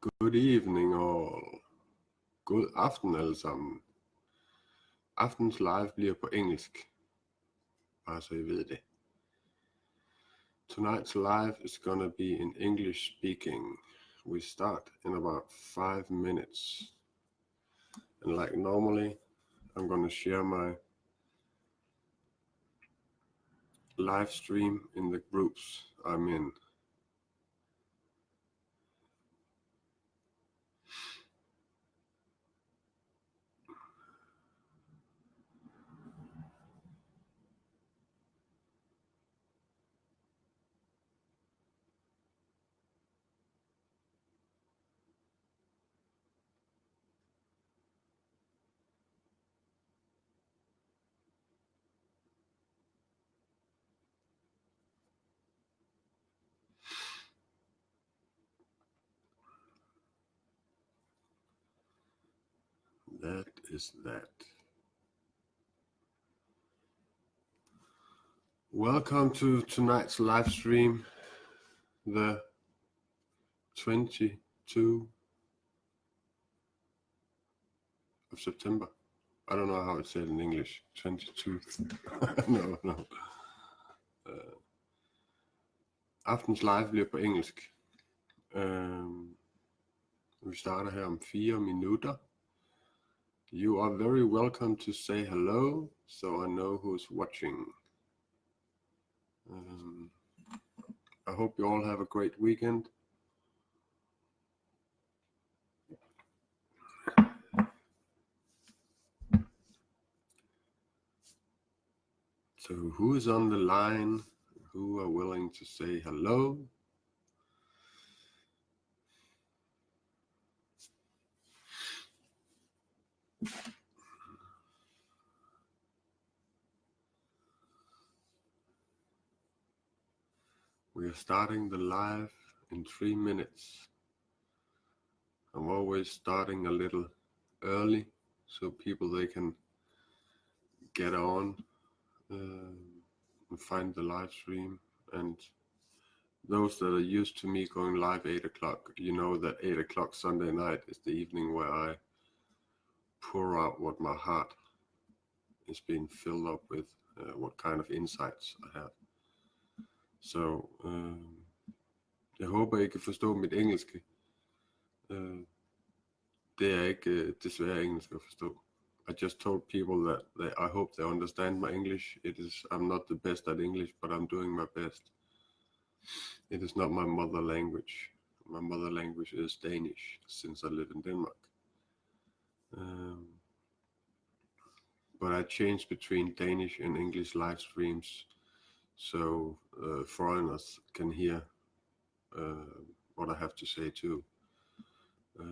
Good evening all. God aften alle sammen. Aftens live bliver på engelsk. Bare så I ved det. Tonight's live is gonna be in English speaking. We start in about 5 minutes. And like normally, I'm gonna share my live stream in the groups I'm in. That is that. Welcome to tonight's live stream, the 22 of September. I don't know how it's said in English. 22. No. Aftens live bliver på engelsk. Vi starter her om 4 minutter. You are very welcome to say hello, so I know who's watching. I hope you all have a great weekend. So who is on the line? Who are willing to say hello? We are starting the live in 3 minutes. I'm always starting a little early so people they can get on and find the live stream. And those that are used to me going live 8 o'clock, you know that 8 o'clock Sunday night is the evening where I pour out what my heart is being filled up with, what kind of insights I have. Så jeg håber I kan forstå mit engelske. Det er ikke desværre engelsk at forstå. I just told people that I hope they understand my English. I'm not the best at English, but I'm doing my best. It is not my mother language. My mother language is Danish, since I live in Denmark. But I change between Danish and English live streams so foreigners can hear what I have to say too.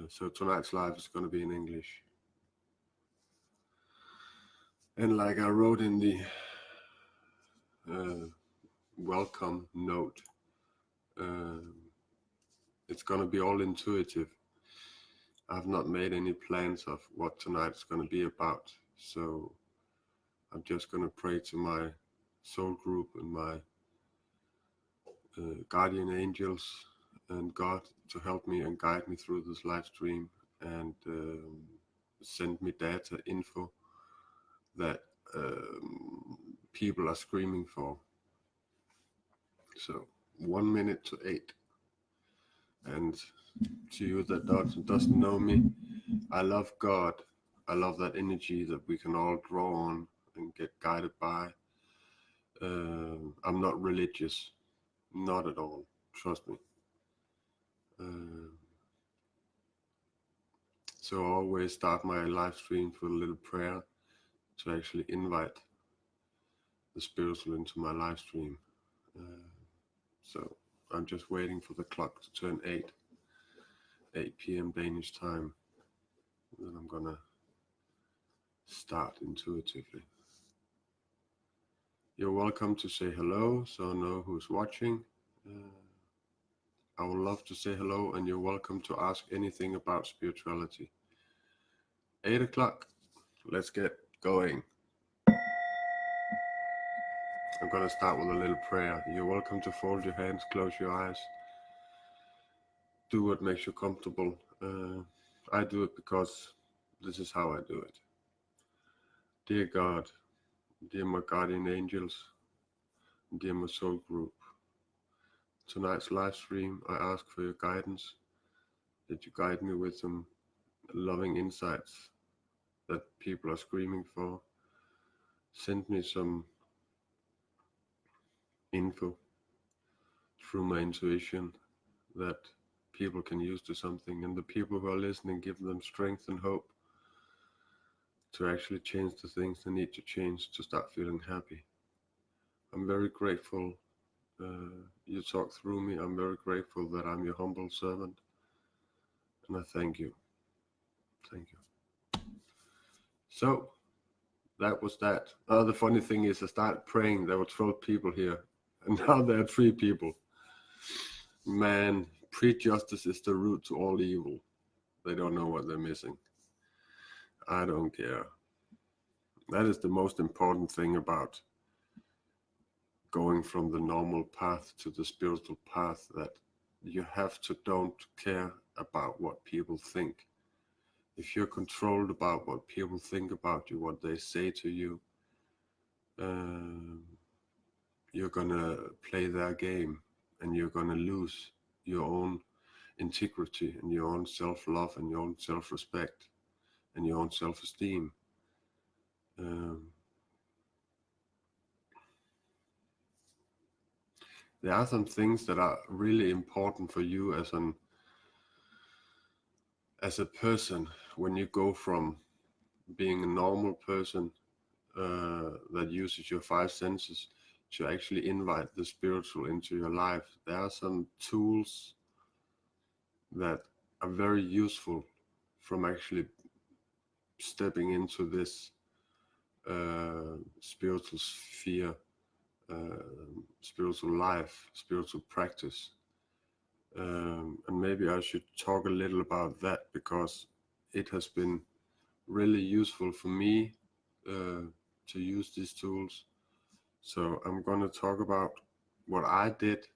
So tonight's live is going to be in English. And like I wrote in the welcome note, it's going to be all intuitive. I've not made any plans of what tonight is going to be about, so I'm just going to pray to my soul group and my guardian angels and God to help me and guide me through this live stream and send me data info that people are screaming for. So 1 minute to 8. And to you that doesn't know me, I love God. I love that energy that we can all draw on and get guided by. I'm not religious, not at all, trust me. So I always start my live streams with a little prayer to actually invite the spiritual into my live stream. So I'm just waiting for the clock to turn 8 p.m. Danish time. Then I'm gonna start intuitively. You're welcome to say hello, so I know who's watching. I would love to say hello, and you're welcome to ask anything about spirituality. 8 o'clock, let's get going. I'm gonna start with a little prayer. You're welcome to fold your hands, close your eyes. do what makes you comfortable. I do it because this is how I do it. Dear God, dear my guardian angels, dear my soul group, tonight's live stream, I ask for your guidance, that you guide me with some loving insights that people are screaming for. Send me some info through my intuition that people can use to something, and the people who are listening, give them strength and hope to actually change the things they need to change to start feeling happy. I'm very grateful you talk through me. I'm very grateful that I'm your humble servant, and I thank you. Thank you. So that was that. The funny thing is, I started praying. There were 12 people here, and now there are 3 people. Man, prejudice is the root to all evil. They don't know what they're missing. I don't care. That is the most important thing about going from the normal path to the spiritual path, that you have to don't care about what people think. If you're controlled about what people think about you, what they say to you, you're gonna play their game, and you're gonna lose your own integrity and your own self-love and your own self-respect and your own self-esteem. There are some things that are really important for you as a person when you go from being a normal person that uses your 5 senses to actually invite the spiritual into your life. There are some tools that are very useful from actually stepping into this spiritual sphere, spiritual life, spiritual practice. And maybe I should talk a little about that, because it has been really useful for me to use these tools. So I'm going to talk about what I did.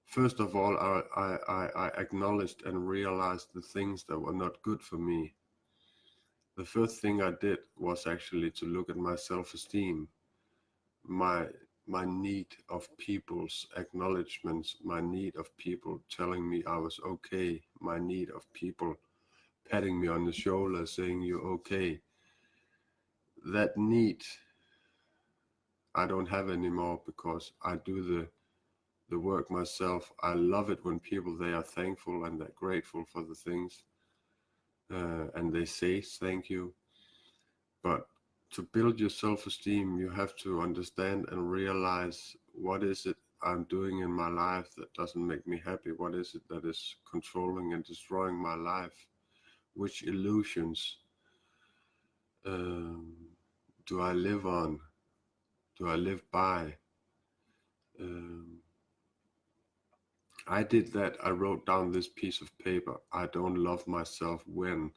First of all, I acknowledged and realized the things that were not good for me. The first thing I did was actually to look at my self-esteem, my need of people's acknowledgements, my need of people telling me I was okay, my need of people patting me on the shoulder saying you're okay. That need I don't have anymore, because I do the work myself. I love it when people, they are thankful and they're grateful for the things, and they say thank you. But to build your self-esteem, you have to understand and realize, what is it I'm doing in my life that doesn't make me happy? What is it that is controlling and destroying my life? Which illusions do I live on? Do I live by? I did that. I wrote down this piece of paper. I don't love myself when.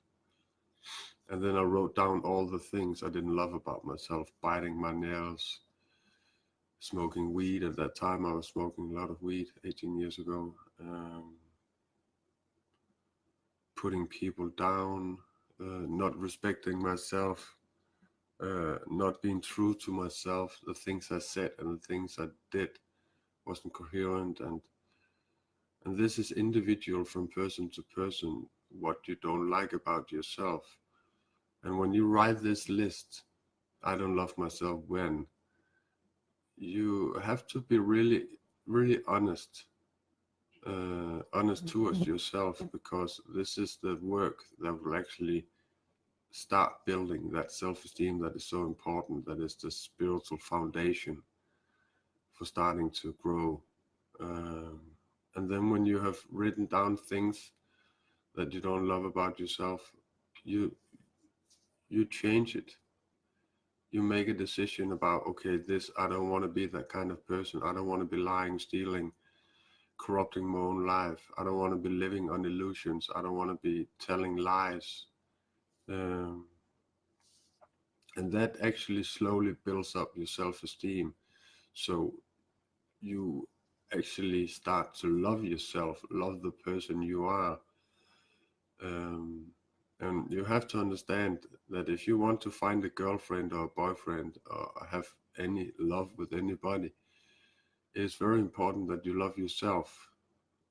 And then I wrote down all the things I didn't love about myself: biting my nails, smoking weed. At that time, I was smoking a lot of weed 18 years ago. Putting people down, not respecting myself, not being true to myself. The things I said and the things I did wasn't coherent, and this is individual from person to person, what you don't like about yourself. And when you write this list, I don't love myself when, you have to be really, really honest towards yourself, because this is the work that will actually start building that self-esteem that is so important, that is the spiritual foundation for starting to grow. And then when you have written down things that you don't love about yourself, you change it. You make a decision about, okay, this, I don't want to be that kind of person. I don't want to be lying, stealing, corrupting my own life. I don't want to be living on illusions. I don't want to be telling lies. And that actually slowly builds up your self-esteem. So you actually start to love yourself, love the person you are. Um, and you have to understand that if you want to find a girlfriend or a boyfriend or have any love with anybody, it's very important that you love yourself.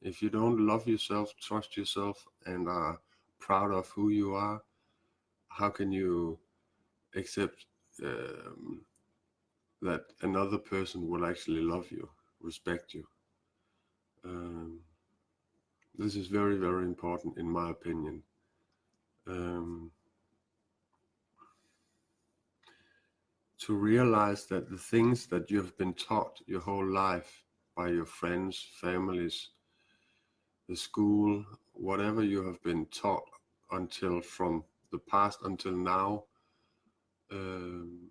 If you don't love yourself, trust yourself, and are proud of who you are, how can you accept um, that another person will actually love you, respect you? Um, this is very, very important, in my opinion. Um, to realize that the things that you have been taught your whole life by your friends, families, the school, whatever you have been taught until from the past until now, um,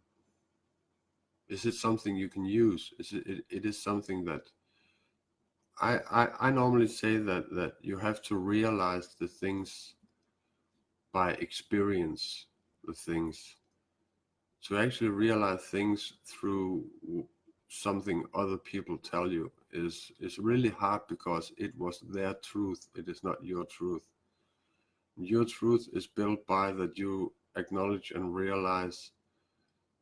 is it something you can use? It is something that I normally say that you have to realize the things by experience, the things, to actually realize things through something other people tell you is really hard, because it was their truth, it is not your truth. Your truth is built by that you acknowledge and realize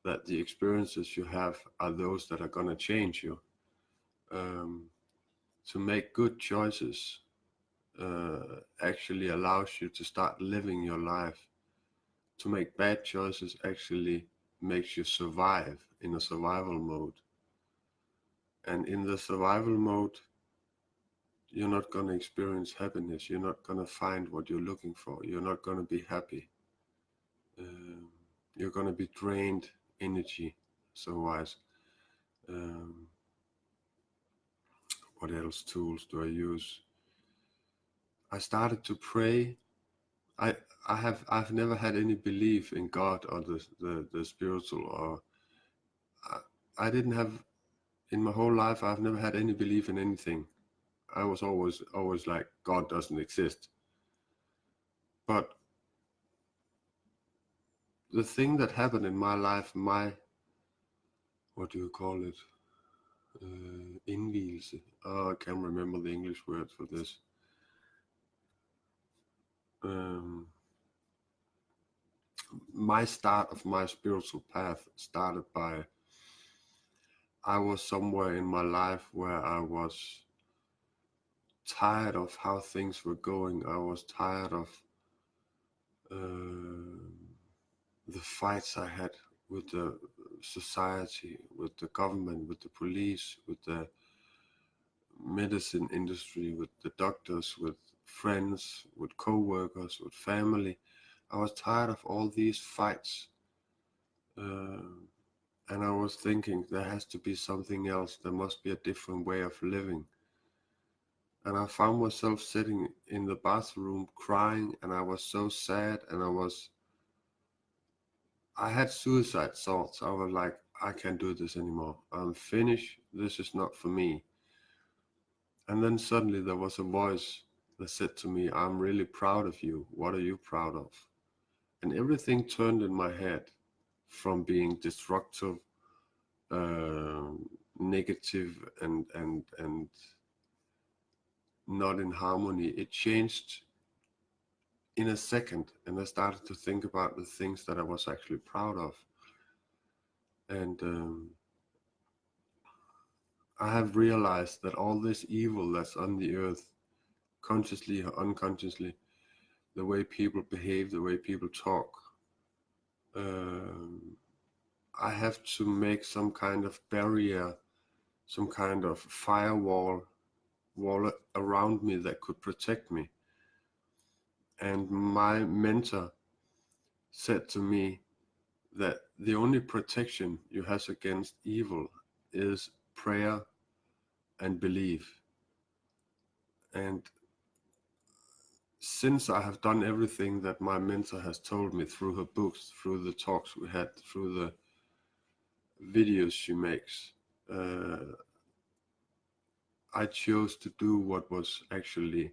that the experiences you have are those that are going to change you. um, to make good choices actually allows you to start living your life. To make bad choices actually makes you survive in a survival mode. And in the survival mode, you're not going to experience happiness. You're not going to find what you're looking for. You're not going to be happy. Um, you're going to be drained energy. So wise. Um, what else tools do I use? I started to pray. I I've never had any belief in God or the spiritual, or I didn't have, in my whole life I've never had any belief in anything. I was always like, God doesn't exist. But the thing that happened in my life, my, what do you call it? Indvielse. Oh, I can't remember the English word for this. Um, my start of my spiritual path started by, I was somewhere in my life where I was tired of how things were going. I was tired of uh, the fights I had with the society, with the government, with the police, with the medicine industry, with the doctors, with friends, with co-workers, with family. I was tired of all these fights. Uh, and I was thinking there has to be something else. There must be a different way of living. And I found myself sitting in the bathroom crying, and I was so sad, and I had suicide thoughts. I was like, I can't do this anymore. I'm finished. This is not for me. And then suddenly there was a voice that said to me, I'm really proud of you. What are you proud of? And everything turned in my head from being destructive, negative, and not in harmony. It changed in a second, and I started to think about the things that I was actually proud of. And I have realized that all this evil that's on the earth, consciously or unconsciously, the way people behave, the way people talk, um, I have to make some kind of barrier, some kind of firewall wall around me that could protect me. And my mentor said to me that the only protection you have against evil is prayer and belief. And since I have done everything that my mentor has told me through her books, through the talks we had, through the videos she makes, I chose to do what was actually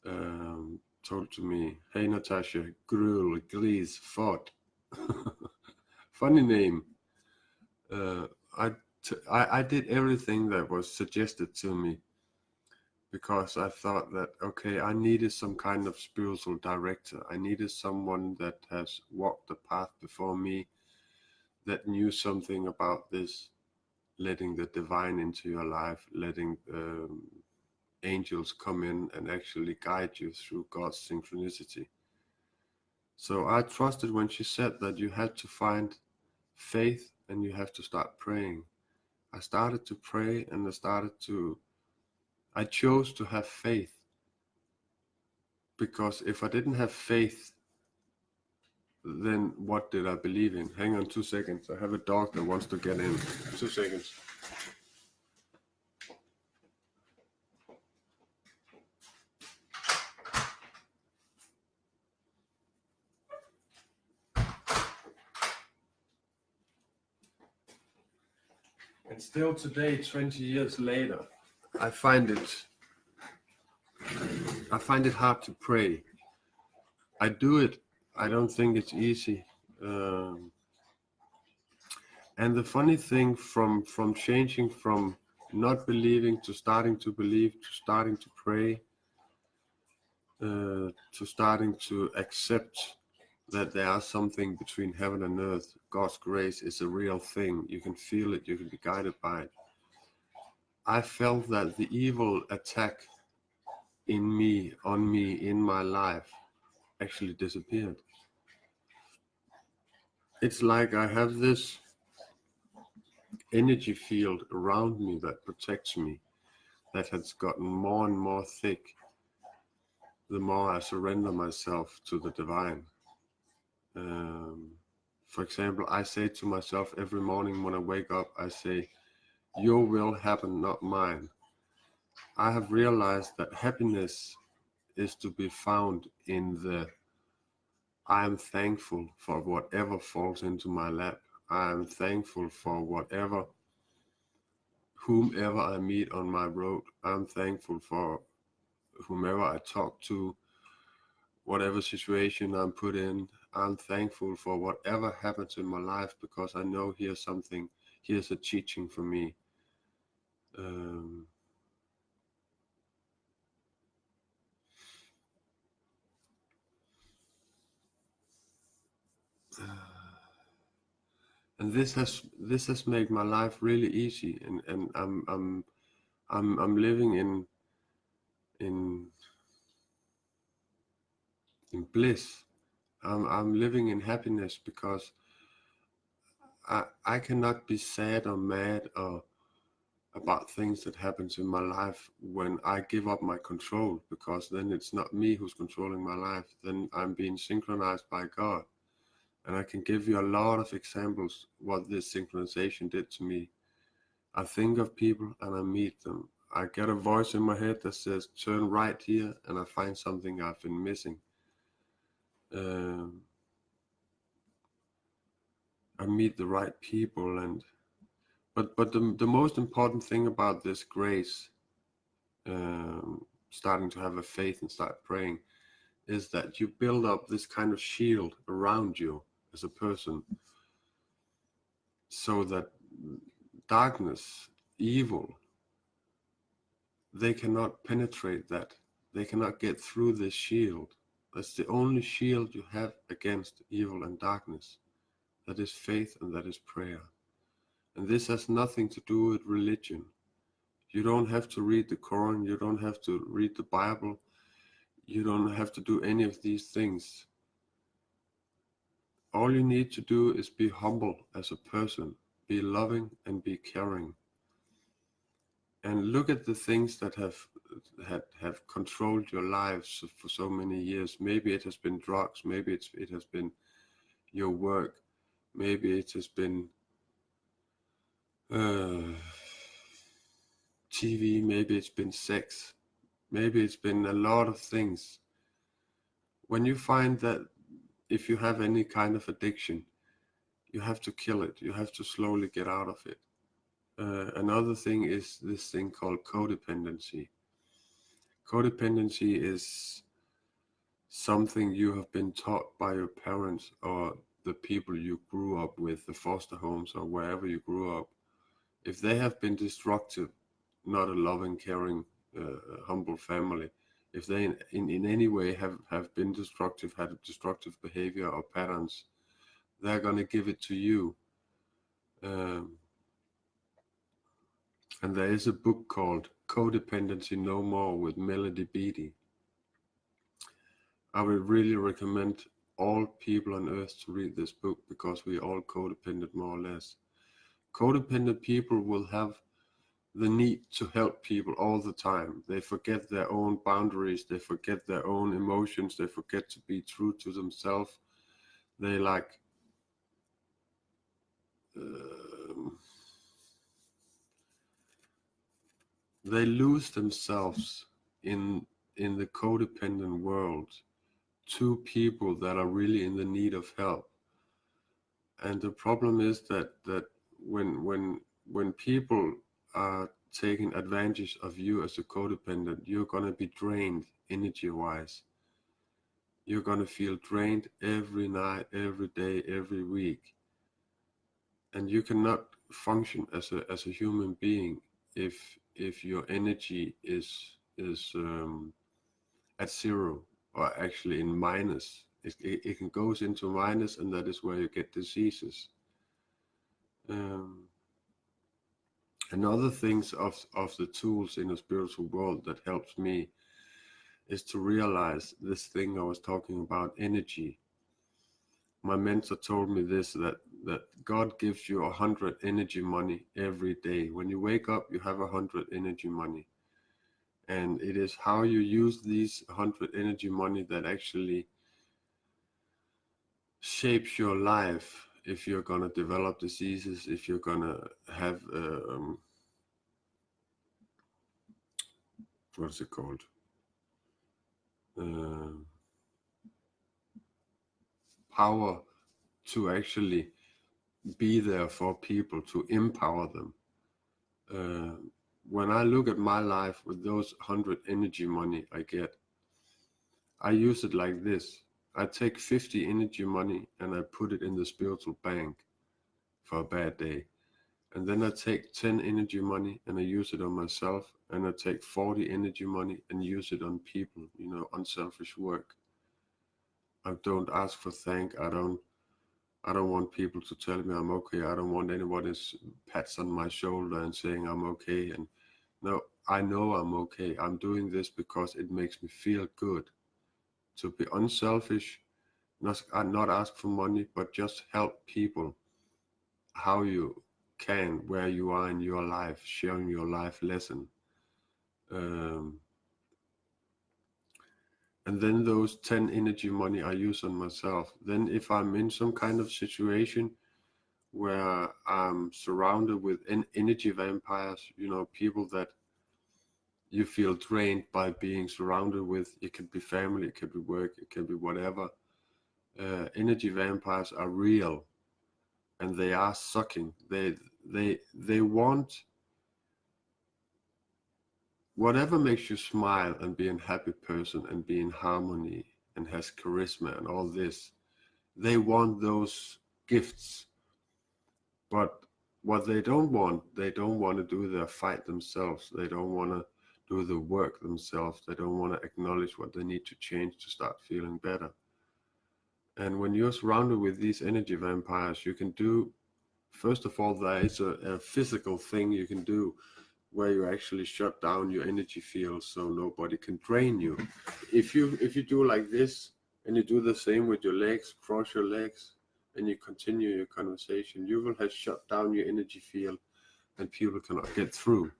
told to me. Hey Natasha, Gruel, Gries, Ford. Funny name. Uh, I I did everything that was suggested to me because I thought that, okay, I needed some kind of spiritual director. I needed someone that has walked the path before me, that knew something about this, letting the divine into your life, letting angels come in and actually guide you through God's synchronicity. So I trusted when she said that you had to find faith and you have to start praying. I started to pray and I chose to have faith, because if I didn't have faith, then what did I believe in? Hang on 2 seconds. I have a dog that wants to get in. 2 seconds. And still today, 20 years later, I find it hard to pray. I do it. I don't think it's easy. And the funny thing, from changing from not believing to starting to believe, to starting to pray, to starting to accept that there is something between heaven and earth. God's grace is a real thing. You can feel it. You can be guided by it. I felt that the evil attack in me, on me, in my life actually disappeared. It's like I have this energy field around me that protects me, that has gotten more and more thick the more I surrender myself to the divine. For example, I say to myself every morning when I wake up, I say, your will happen, not mine. I have realized that happiness is to be found in the I am thankful for whatever falls into my lap. I am thankful for whomever I meet on my road. I'm thankful for whomever I talk to, whatever situation I'm put in. I'm thankful for whatever happens in my life, because I know here's a teaching for me. Um, and this has made my life really easy, and I'm living in bliss. I'm living in happiness because I cannot be sad or mad or about things that happens in my life when I give up my control, because then it's not me who's controlling my life. Then I'm being synchronized by God. And I can give you a lot of examples what this synchronization did to me. I think of people and I meet them. I get a voice in my head that says, turn right here, and I find something I've been missing. I meet the right people, but the most important thing about this grace, starting to have a faith and start praying, is that you build up this kind of shield around you as a person, so that darkness, evil, they cannot penetrate that. They cannot get through this shield. That's the only shield you have against evil and darkness. That is faith and that is prayer. And this has nothing to do with religion. You don't have to read the Quran. You don't have to read the Bible. You don't have to do any of these things. All you need to do is be humble as a person, be loving and be caring. And look at the things that have controlled your lives for so many years. Maybe it has been drugs, maybe it has been your work, maybe it has been TV, maybe it's been sex, maybe it's been a lot of things. When you find that if you have any kind of addiction, you have to kill it. You have to slowly get out of it. Another thing is this thing called codependency. Codependency is something you have been taught by your parents or the people you grew up with, the foster homes or wherever you grew up. If they have been destructive, not a loving, caring, humble family, if they in any way have been destructive, had a destructive behavior or patterns, they're going to give it to you. Um, and there is a book called Codependency No More with Melody Beattie. I would really recommend all people on earth to read this book because we all codependent more or less. Codependent people will have the need to help people all the time. They forget their own boundaries, they forget their own emotions, they forget to be true to themselves. They um, they lose themselves in the codependent world to people that are really in the need of help. And the problem is that when people are taking advantage of you as a codependent, you're gonna be drained energy wise. You're gonna feel drained every night, every day, every week, and you cannot function as a human being if your energy is at zero, or actually in minus. It can goes into minus, and that is where you get diseases. Um, Another things of the tools in the spiritual world that helps me is to realize this thing I was talking about, energy. My mentor told me this, that God gives you 100 energy money every day. When you wake up, you have 100 energy money. And it is how you use these 100 energy money that actually shapes your life. If you're going to develop diseases, if you're going to have, what's it called? Uh, Power to actually be there for people, to empower them. Uh, when I look at my life with those 100 energy money I get, I use it like this. I take 50 energy money and I put it in the spiritual bank for a bad day. And then I take 10 energy money and I use it on myself. And I take 40 energy money and use it on people, unselfish work. I don't ask for thank. I don't want people to tell me I'm okay. I don't want anybody's pats on my shoulder and saying I'm okay. And no, I know I'm okay. I'm doing this because it makes me feel good. To be unselfish, not ask for money, but just help people how you can, where you are in your life, sharing your life lesson. Um, and then those 10 energy money I use on myself. Then if I'm in some kind of situation where I'm surrounded with energy vampires, people that you feel drained by being surrounded with. It could be family, it could be work, it could be whatever. Energy vampires are real, and they are sucking. They want whatever makes you smile and be a happy person and be in harmony and has charisma and all this. They want those gifts. But what they don't want to do the fight themselves. They don't want to do the work themselves. They don't want to acknowledge what they need to change to start feeling better. And when you're surrounded with these energy vampires, you can do, first of all, there is a physical thing you can do where you actually shut down your energy field so nobody can drain you. If you do like this and you do the same with your legs, cross your legs, and you continue your conversation, you will have shut down your energy field and people cannot get through.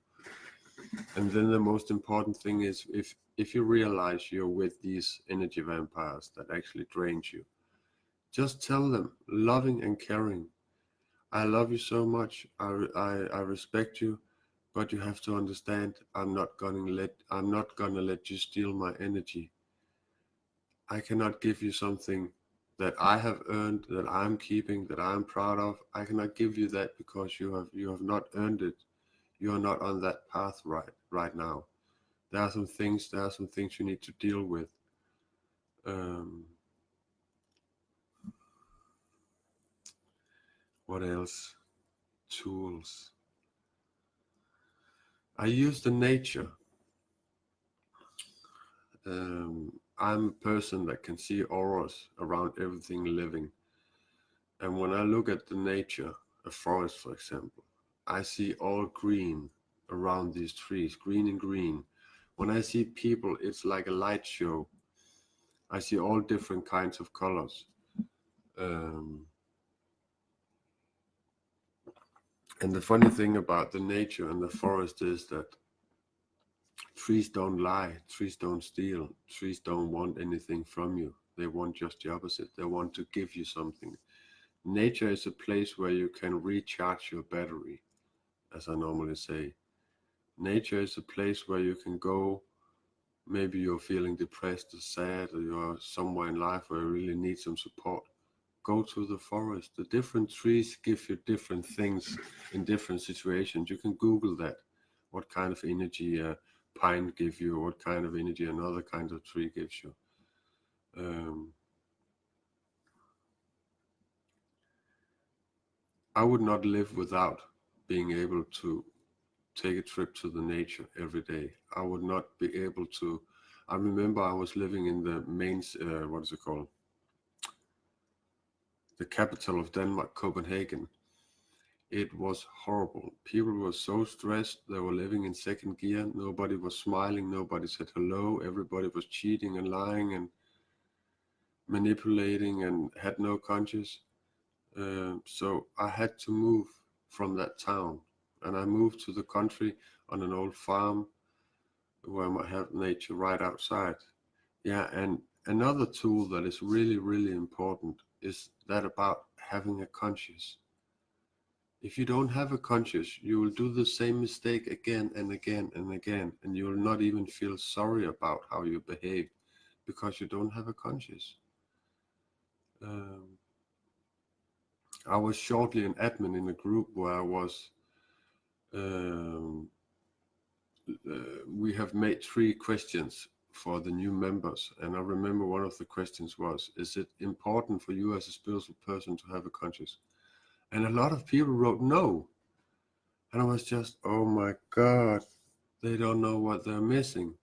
And then the most important thing is if you realize you're with these energy vampires that actually drains you, just tell them, loving and caring, I love you so much. I respect you, but you have to understand I'm not gonna let you steal my energy. I cannot give you something that I have earned, that I'm keeping, that I'm proud of. I cannot give you that because you have not earned it. You are not on that path right now. There are some things you need to deal with. Um, what else? Tools. I use the nature. I'm a person that can see auras around everything living. And when I look at the nature, a forest for example, I see all green around these trees, green and green. When I see people, it's like a light show. I see all different kinds of colors. Um, and the funny thing about the nature and the forest is that trees don't lie, trees don't steal, trees don't want anything from you. They want just the opposite. They want to give you something. Nature is a place where you can recharge your battery, as I normally say. Nature is a place where you can go. Maybe you're feeling depressed or sad, or you're somewhere in life where you really need some support. Go to the forest. The different trees give you different things in different situations. You can Google that. What kind of energy a pine gives you, what kind of energy another kind of tree gives you. Um, I would not live without being able to take a trip to the nature every day. I would not be able to. I remember I was living in the main, what is it called? The capital of Denmark, Copenhagen. It was horrible. People were so stressed. They were living in second gear. Nobody was smiling. Nobody said hello. Everybody was cheating and lying and manipulating and had no conscience. So I had to move from that town. And I moved to the country on an old farm where I have nature right outside. Yeah, and another tool that is really, really important is that about having a conscience. If you don't have a conscience, you will do the same mistake again and again and again, and you will not even feel sorry about how you behaved because you don't have a conscience. Um, I was shortly an admin in a group where I was. Um, we have made 3 questions for the new members, and I remember one of the questions was, "Is it important for you as a spiritual person to have a conscience?" And a lot of people wrote no. And I was just, oh my God, they don't know what they're missing.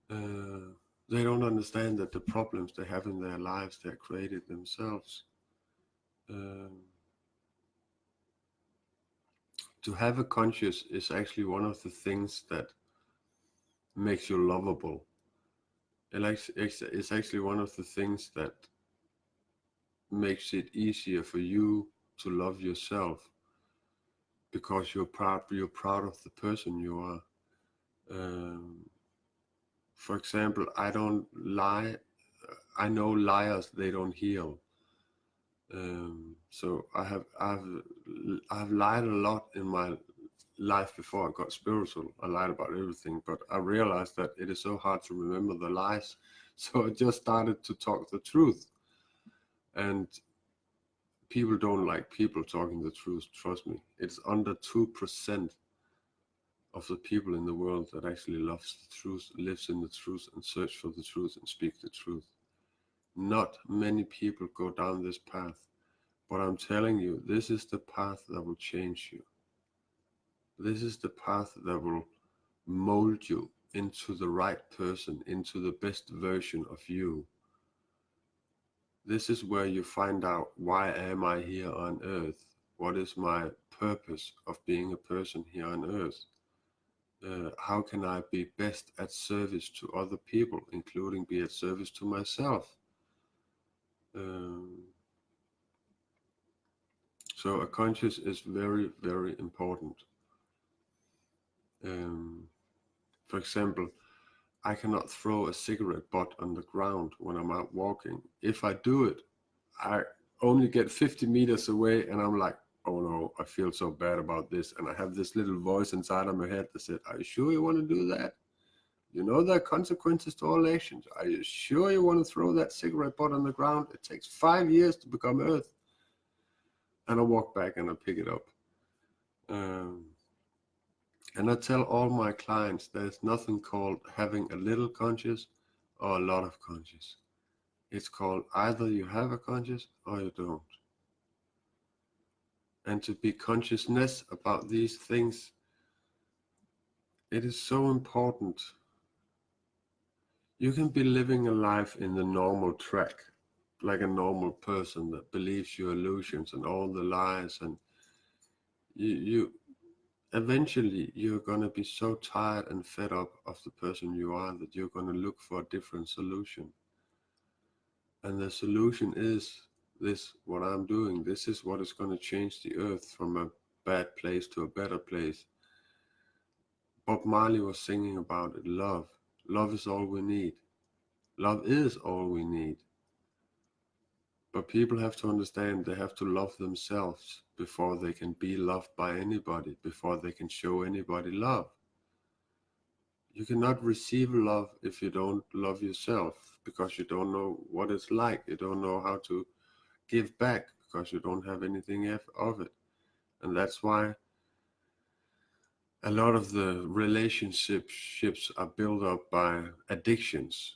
Uh, they don't understand that the problems they have in their lives, they're created themselves. Um, to have a conscience is actually one of the things that makes you lovable. It's actually one of the things that makes it easier for you to love yourself because you're proud of the person you are. Um, for example, I don't lie. I know liars, they don't heal. So I've lied a lot in my life before I got spiritual. I lied about everything, but I realized that it is so hard to remember the lies. So I just started to talk the truth. And people don't like people talking the truth. Trust me, it's under 2% of the people in the world that actually loves the truth, lives in the truth, and search for the truth and speak the truth. Not many people go down this path. But I'm telling you, this is the path that will change you. This is the path that will mold you into the right person, into the best version of you. This is where you find out, why am I here on earth? What is my purpose of being a person here on earth? How can I be best at service to other people, including be at service to myself? Um, so a conscience is very, very important. Um, for example, I cannot throw a cigarette butt on the ground when I'm out walking. If I do it, I only get 50 meters away and I'm like, oh no, I feel so bad about this. And I have this little voice inside of my head that said, are you sure you want to do that? You know there are consequences to all actions. Are you sure you want to throw that cigarette butt on the ground? It takes 5 years to become earth. And I walk back and I pick it up. And I tell all my clients there's nothing called having a little conscious or a lot of conscious. It's called either you have a conscious or you don't. And to be consciousness about these things it is so important. You can be living a life in the normal track, like a normal person that believes your illusions and all the lies, and you eventually you're gonna be so tired and fed up of the person you are that you're gonna look for a different solution. And the solution is this: what I'm doing. This is what is gonna change the earth from a bad place to a better place. Bob Marley was singing about it. Love. Love is all we need. Love is all we need. But people have to understand they have to love themselves before they can be loved by anybody, before they can show anybody love. You cannot receive love if you don't love yourself, because you don't know what it's like. You don't know how to give back because you don't have anything of it. And that's why a lot of the relationships are built up by addictions.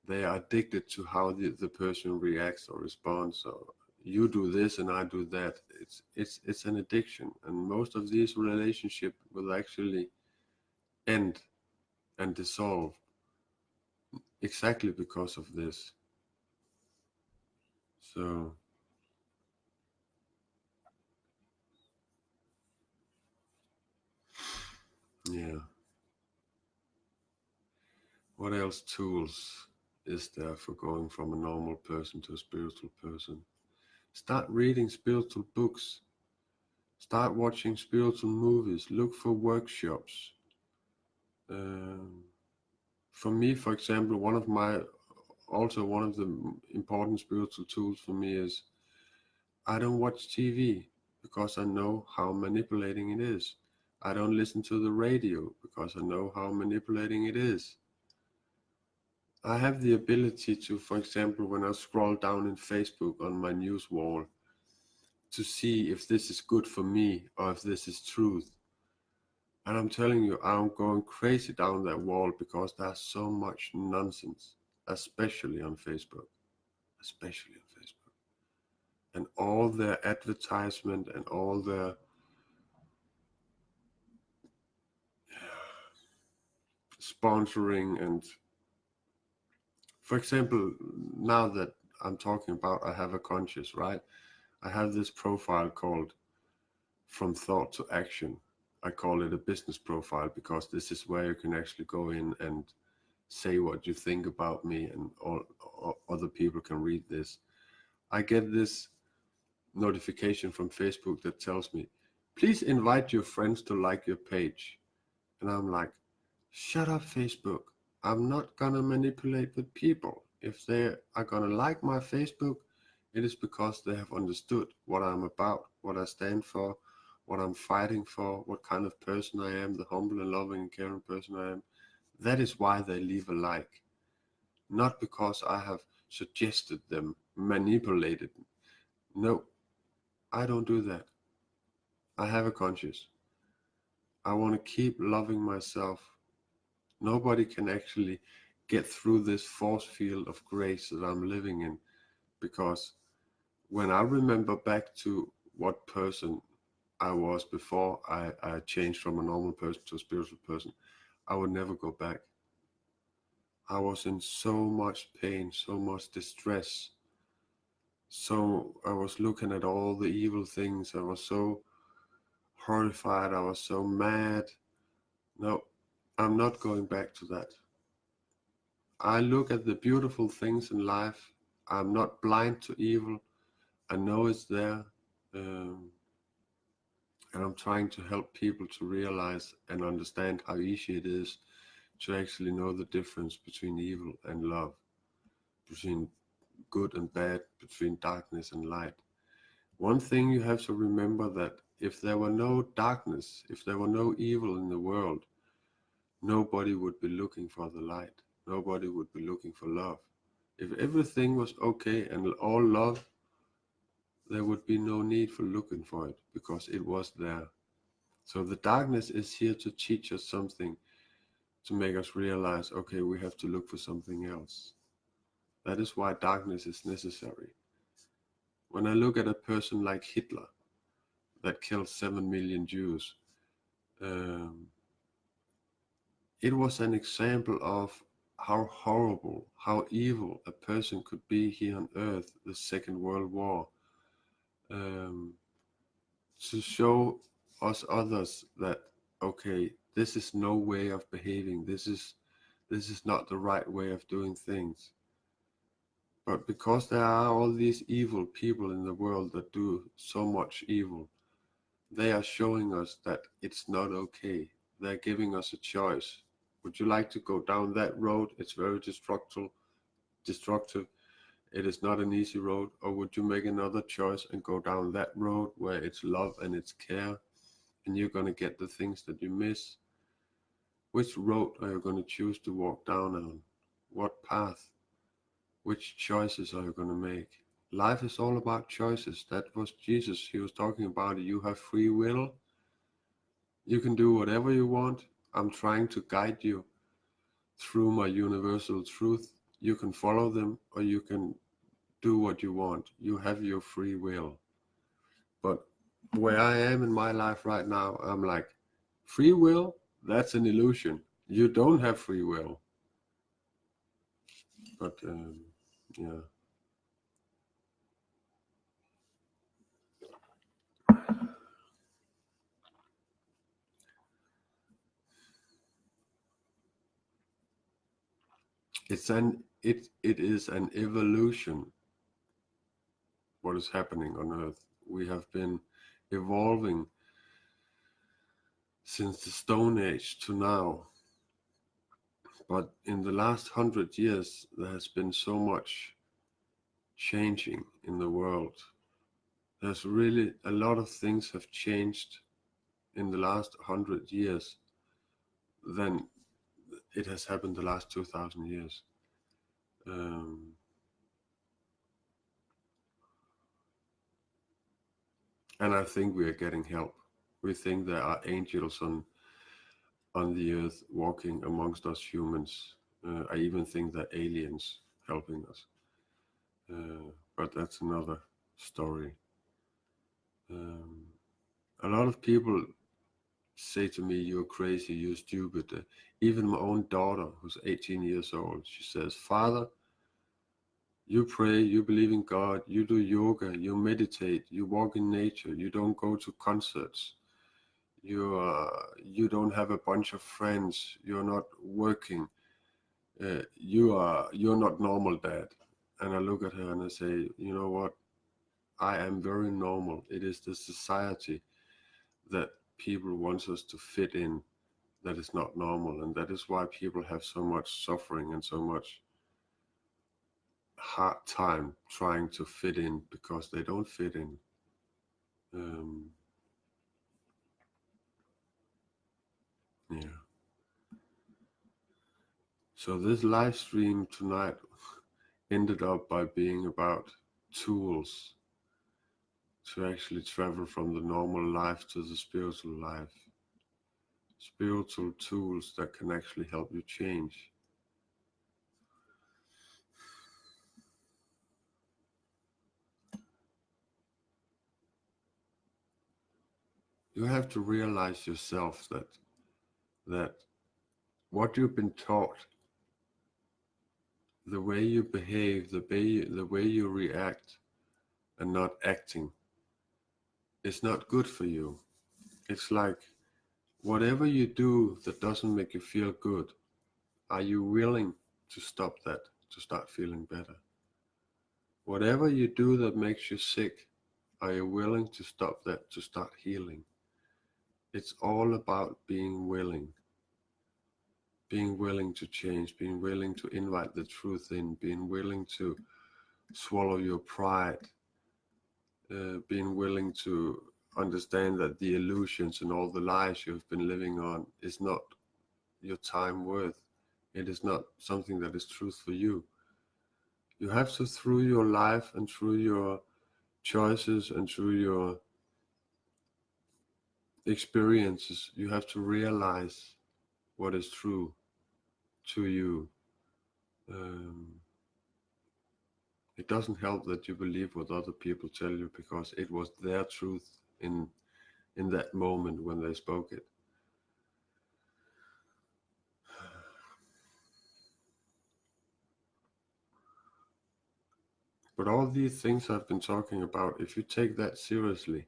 They are addicted to how the person reacts or responds. So you do this and I do that. It's an addiction, and most of these relationships will actually end and dissolve exactly because of this. So yeah, what else tools is there for going from a normal person to a spiritual person? Start reading spiritual books. Start watching spiritual movies. Look for workshops. Um, for me, for example, one of the important spiritual tools for me is I don't watch TV because I know how manipulating it is. I don't listen to the radio because I know how manipulating it is. I have the ability to, for example, when I scroll down in Facebook on my news wall, to see if this is good for me or if this is truth. And I'm telling you, I'm going crazy down that wall because there's so much nonsense, especially on Facebook, especially on Facebook. And all their advertisement and all their sponsoring. And for example, now that I'm talking about I have a conscious, right? I have this profile called From Thought to Action. I call it a business profile because this is where you can actually go in and say what you think about me, and all other people can read this. I get this notification from Facebook that tells me, please invite your friends to like your page. And I'm like, shut up, Facebook. I'm not gonna manipulate with people. If they are gonna like my Facebook, it is because they have understood what I'm about, what I stand for, what I'm fighting for, what kind of person I am, the humble and loving and caring person I am. That is why they leave a like. Not because I have suggested them, manipulated. No, I don't do that. I have a conscience. I want to keep loving myself. Nobody can actually get through this force field of grace that I'm living in, because when I remember back to what person I was before I changed from a normal person to a spiritual person, I would never go back. I was in so much pain, so much distress. So I was looking at all the evil things. I was so horrified. I was so mad. No, I'm not going back to that. I look at the beautiful things in life. I'm not blind to evil. I know it's there. Um, and I'm trying to help people to realize and understand how easy it is to actually know the difference between evil and love, between good and bad, between darkness and light. One thing you have to remember, that if there were no darkness, if there were no evil in the world, nobody would be looking for the light. Nobody would be looking for love. If everything was okay and all love, there would be no need for looking for it because it was there. So the darkness is here to teach us something, to make us realize, okay, we have to look for something else. That is why darkness is necessary. When I look at a person like Hitler that killed 7 million Jews, um, it was an example of how horrible, how evil a person could be here on earth, the Second World War, um, to show us others that, okay, this is no way of behaving, this is not the right way of doing things. But because there are all these evil people in the world that do so much evil, they are showing us that it's not okay. They're giving us a choice. Would you like to go down that road? It's very destructive. It is not an easy road. Or would you make another choice and go down that road where it's love and it's care and you're going to get the things that you miss? Which road are you going to choose to walk down on? What path? Which choices are you going to make? Life is all about choices. That was Jesus. He was talking about it. You have free will. You can do whatever you want. I'm trying to guide you through my universal truth. You can follow them or you can do what you want. You have your free will. But where I am in my life right now, I'm like, free will? That's an illusion. You don't have free will. But yeah, it is an evolution. What is happening on Earth? We have been evolving since the Stone Age to now. But in the last 100 years, there has been so much changing in the world. There's really a lot of things have changed in the last 100 years than it has happened the last 2,000 years. Um, and I think we are getting help. We think there are angels on the earth walking amongst us humans. I even think that aliens helping us. But that's another story. Um, a lot of people say to me, "You're crazy, you're stupid." Even my own daughter, who's 18 years old, she says, "Father, you pray, you believe in God, you do yoga, you meditate, you walk in nature, you don't go to concerts, you don't have a bunch of friends, you're not working, you're not normal, Dad." And I look at her and I say, you know what? I am very normal. It is the society that people want us to fit in that is not normal, and that is why people have so much suffering and so much hard time trying to fit in because they don't fit in. Um, yeah. So this live stream tonight ended up by being about tools to actually travel from the normal life to the spiritual life. Spiritual tools that can actually help you change. You have to realize yourself that what you've been taught, the way you behave, the way you react and not acting, is not good for you. It's like whatever you do that doesn't make you feel good, are you willing to stop that, to start feeling better? Whatever you do that makes you sick, are you willing to stop that, to start healing? It's all about being willing to change, being willing to invite the truth in, being willing to swallow your pride, being willing to understand that the illusions and all the lies you've been living on is not your time worth. It is not something that is truth for you. You have to, through your life and through your choices and through your experiences, you have to realize what is true to you. Um, it doesn't help that you believe what other people tell you because it was their truth in that moment when they spoke it. But all these things I've been talking about, if you take that seriously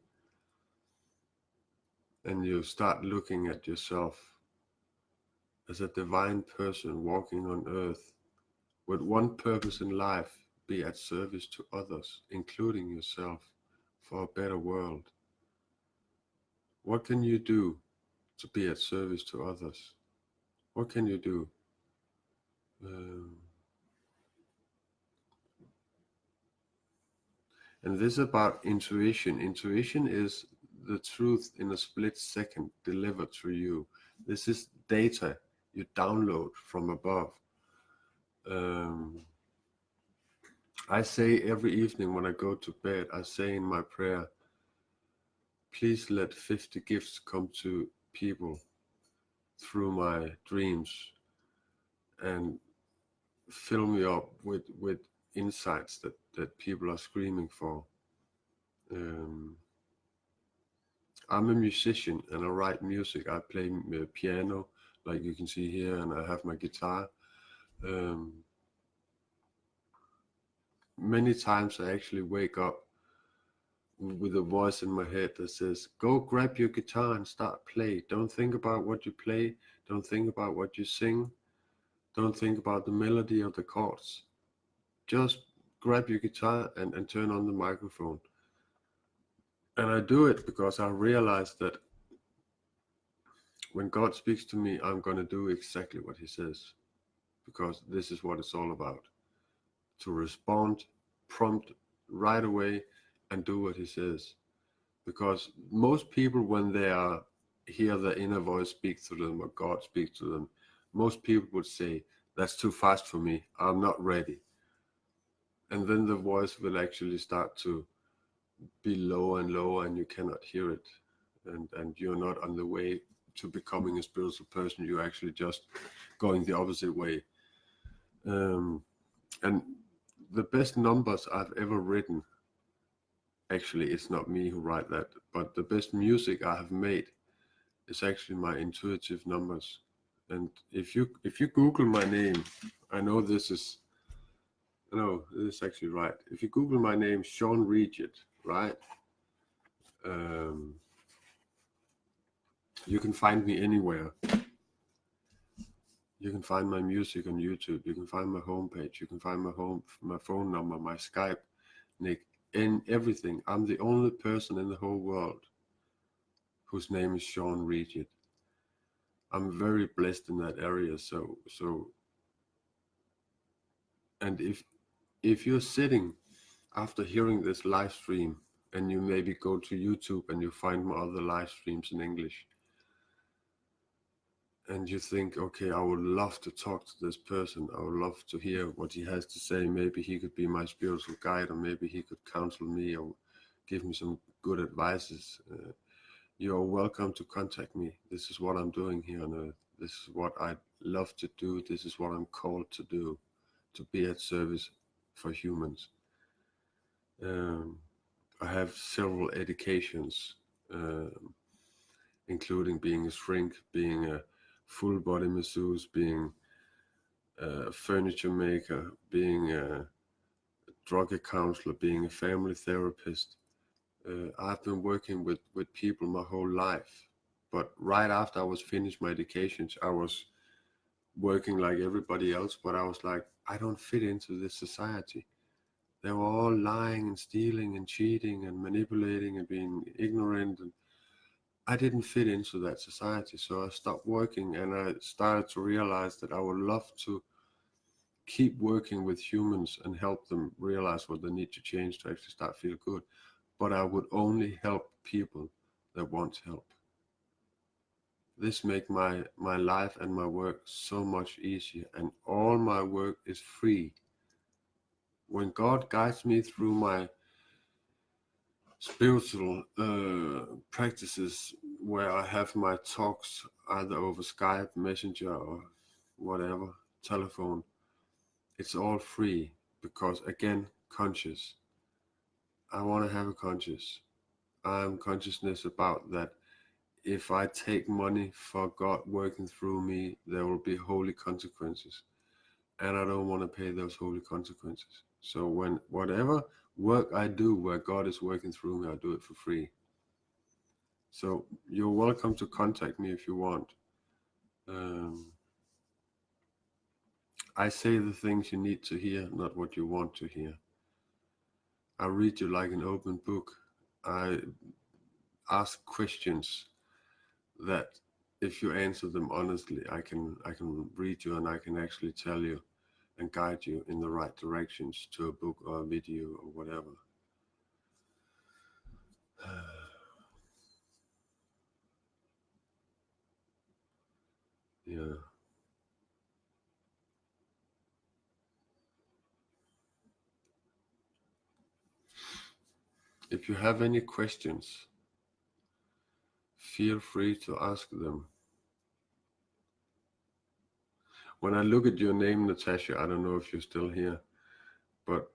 and you start looking at yourself as a divine person walking on earth with one purpose in life, be at service to others, including yourself, for a better world. What can you do to be at service to others? What can you do? Um, and this is about intuition. Intuition is the truth in a split second delivered to you. This is data you download from above. Um, I say every evening when I go to bed, I say in my prayer, please let 50 gifts come to people through my dreams and fill me up with insights that people are screaming for. Um, I'm a musician and I write music. I play piano, like you can see here, and I have my guitar. Um, Many times I actually wake up with a voice in my head that says, go grab your guitar and start play. Don't think about what you play. Don't think about what you sing. Don't think about the melody or the chords. Just grab your guitar and turn on the microphone. And I do it because I realize that when God speaks to me, I'm going to do exactly what he says, because this is what it's all about. To respond, prompt right away and do what he says. Because most people, when they are hear the inner voice speak to them or God speak to them, most people would say, that's too fast for me, I'm not ready. And then the voice will actually start to be lower and lower and you cannot hear it. And you're not on the way to becoming a spiritual person, you're actually just going the opposite way. And the best numbers I've ever written, actually it's not me who write that, but the best music I have made is actually my intuitive numbers. And if you Google my name, I know this is actually right. If you Google my name, Sean Riget, right? Um, you can find me anywhere. You can find my music on YouTube. You can find my homepage. You can find my phone number, my Skype, Nick, and everything. I'm the only person in the whole world whose name is Sean Riget. I'm very blessed in that area. And if you're sitting after hearing this live stream and you maybe go to YouTube and you find my other live streams in English, and you think, okay, I would love to talk to this person. I would love to hear what he has to say. Maybe he could be my spiritual guide, or maybe he could counsel me or give me some good advices. You are welcome to contact me. This is what I'm doing here on earth. This is what I love to do. This is what I'm called to do, to be at service for humans. I have several educations, including being a shrink, being a full body masseuse, being a furniture maker, being a drug counselor, being a family therapist. I've been working with people my whole life. But right after I was finished my educations, I was working like everybody else, but I was like, I don't fit into this society. They were all lying and stealing and cheating and manipulating and being ignorant, and I didn't fit into that society. So I stopped working and I started to realize that I would love to keep working with humans and help them realize what they need to change to actually start feel good. But I would only help people that want help. This make my life and my work so much easier, and all my work is free. When God guides me through my spiritual practices, where I have my talks either over Skype, Messenger, or whatever, telephone, it's all free, because again, conscious. I want to have a conscious. I'm consciousness about that. If I take money for God working through me, there will be holy consequences. and I don't want to pay those holy consequences. So when whatever work I do where God is working through me, I do it for free. So you're welcome to contact me if you want. Um, I say the things you need to hear, not what you want to hear. I read you like an open book. I ask questions that if you answer them honestly, I can read you and I can actually tell you and guide you in the right directions to a book or a video or whatever. Yeah. If you have any questions, feel free to ask them. When I look at your name, Natasha, I don't know if you're still here, but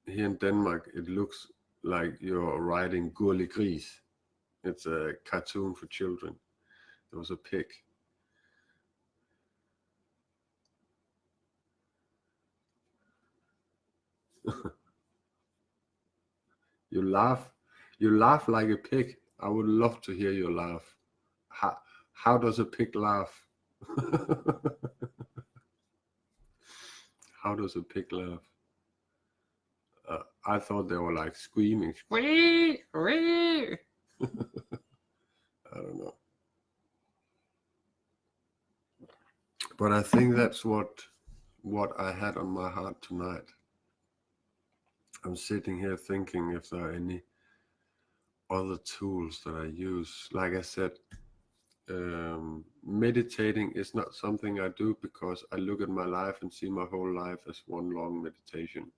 here in Denmark, it looks like you're riding Gurli Gris. It's a cartoon for children. There was a pig. You laugh. You laugh like a pig. I would love to hear your laugh. How, how does a pig laugh? How does a pig laugh? I thought they were like screaming. Squee, squee. I don't know. But I think that's what I had on my heart tonight. I'm sitting here thinking if there are any other tools that I use. Like I said, meditating is not something I do because I look at my life and see my whole life as one long meditation.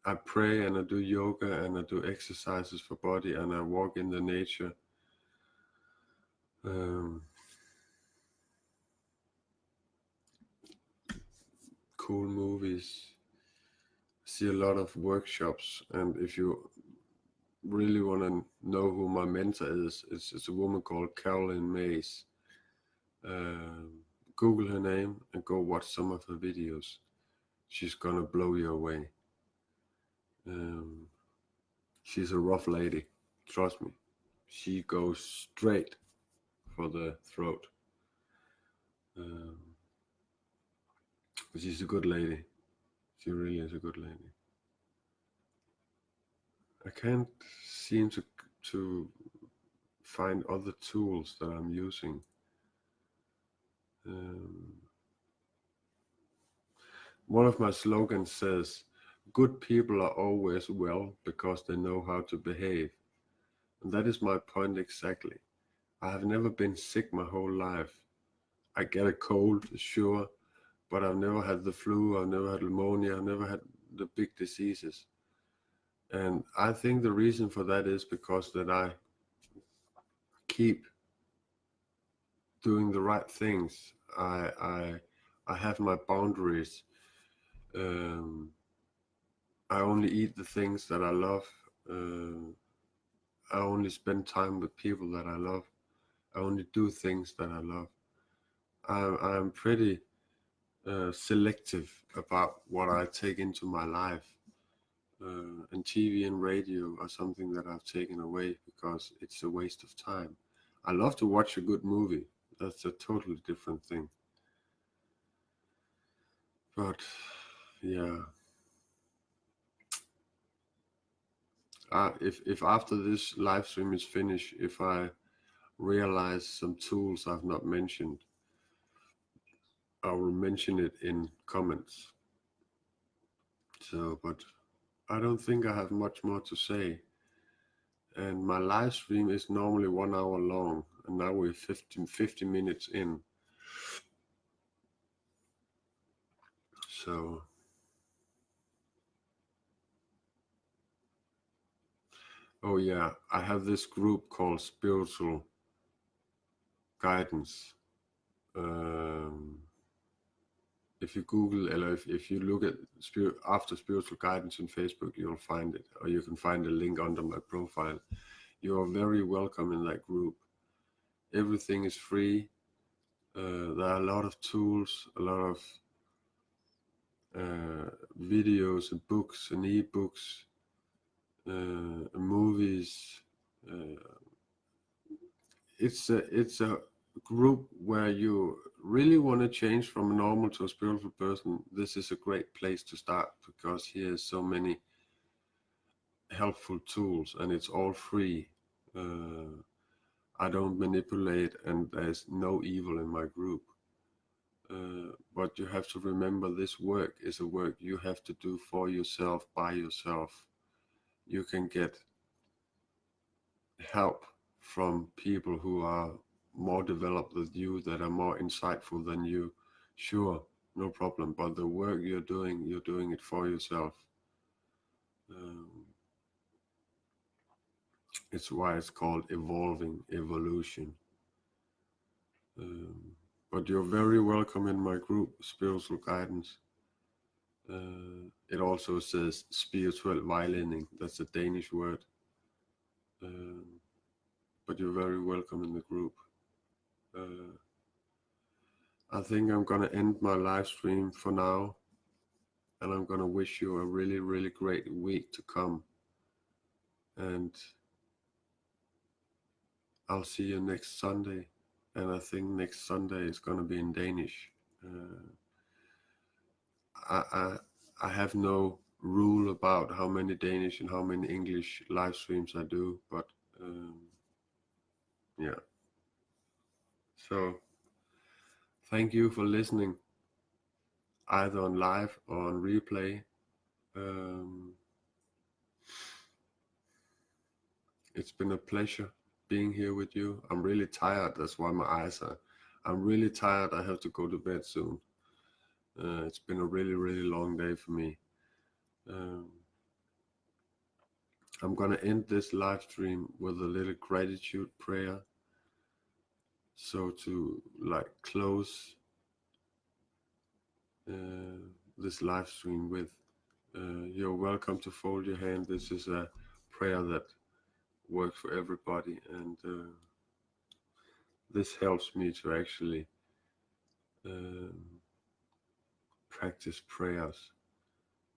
I pray and I do yoga and I do exercises for body and I walk in the nature. Um, cool movies. See a lot of workshops, and if you really want to know who my mentor is, it's a woman called Carolyn Mays. Um, Google her name and go watch some of her videos. She's gonna blow you away. Um, she's a rough lady, trust me. She goes straight for the throat. Um, but she's a good lady. She really is a good lady. I can't seem to find other tools that I'm using. Um, One of my slogans says, good people are always well because they know how to behave. And that is my point exactly. I have never been sick my whole life. I get a cold, sure, but I've never had the flu, I've never had pneumonia, I've never had the big diseases. And I think the reason for that is because that I keep doing the right things. I have my boundaries. Um, I only eat the things that I love. Uh, I only spend time with people that I love. I only do things that I love. I'm pretty selective about what I take into my life. And TV and radio are something that I've taken away because it's a waste of time. I love to watch a good movie. That's a totally different thing. But yeah, if after this live stream is finished, if I realize some tools I've not mentioned, I will mention it in comments. So, but I don't think I have much more to say. And my live stream is normally 1 hour long, and now we're 50 minutes in. So, oh yeah, I have this group called Spiritual Guidance. Um, if you Google, or if you look at after spiritual guidance on Facebook, you'll find it, or you can find a link under my profile. You are very welcome in that group. Everything is free. There are a lot of tools, a lot of videos and books and ebooks, movies. It's a group where you really want to change from a normal to a spiritual person. This is a great place to start because here is so many helpful tools and it's all free. I don't manipulate and there's no evil in my group. But you have to remember this work is a work you have to do for yourself, by yourself. You can get help from people who are more developed than you, that are more insightful than you. Sure, no problem. But the work you're doing it for yourself. It's why it's called evolution. But you're very welcome in my group, Spiritual Guidance. It also says spiritual violining. That's a Danish word. But you're very welcome in the group. I think I'm going to end my live stream for now. And I'm going to wish you a really, really great week to come. And I'll see you next Sunday. And I think next Sunday is going to be in Danish. I have no rule about how many Danish and how many English live streams I do, but yeah. So thank you for listening, either on live or on replay. It's been a pleasure being here with you. I'm really tired. That's why my eyes are. I'm really tired. I have to go to bed soon. It's been a really, really long day for me. I'm going to end this live stream with a little gratitude prayer. So to close this live stream with, you're welcome to fold your hand. This is a prayer that works for everybody, and this helps me to actually practice prayers.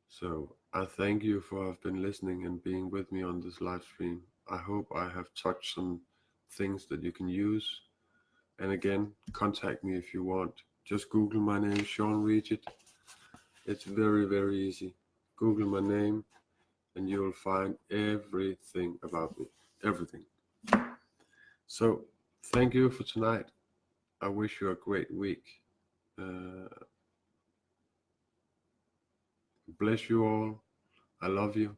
So I thank you for have been listening and being with me on this live stream. I hope I have touched some things that you can use. And again, contact me if you want. Just Google my name, Sean Riget. It's very, very easy. Google my name and you'll find everything about me. Everything. So thank you for tonight. I wish you a great week. Bless you all. I love you.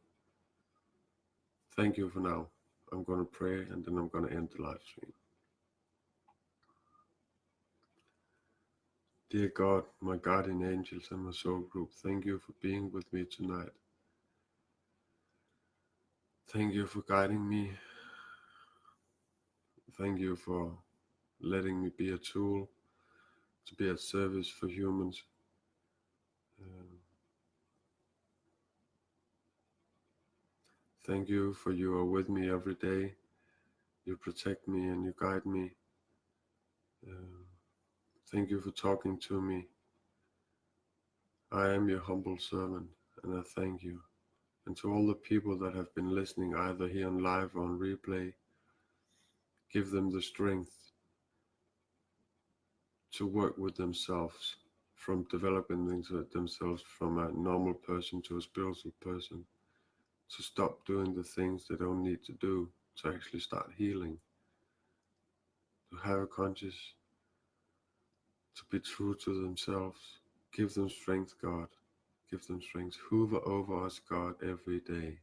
Thank you for now. I'm going to pray and then I'm going to end the live stream. Dear God, my guardian angels and my soul group, thank you for being with me tonight. Thank you for guiding me. Thank you for letting me be a tool to be of service for humans. Thank you for you are with me every day. You protect me and you guide me. Thank you for talking to me. I am your humble servant and I thank you. And to all the people that have been listening either here on live or on replay, give them the strength to work with themselves, from developing themselves from a normal person to a spiritual person, to stop doing the things they don't need to do, to actually start healing, to have a conscious, to be true to themselves. Give them strength, God. Give them strength. Hoover over us, God, every day.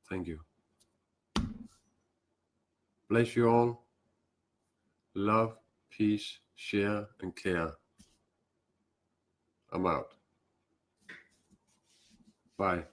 Thank you. Bless you all. Love, peace, share, and care. I'm out. Bye.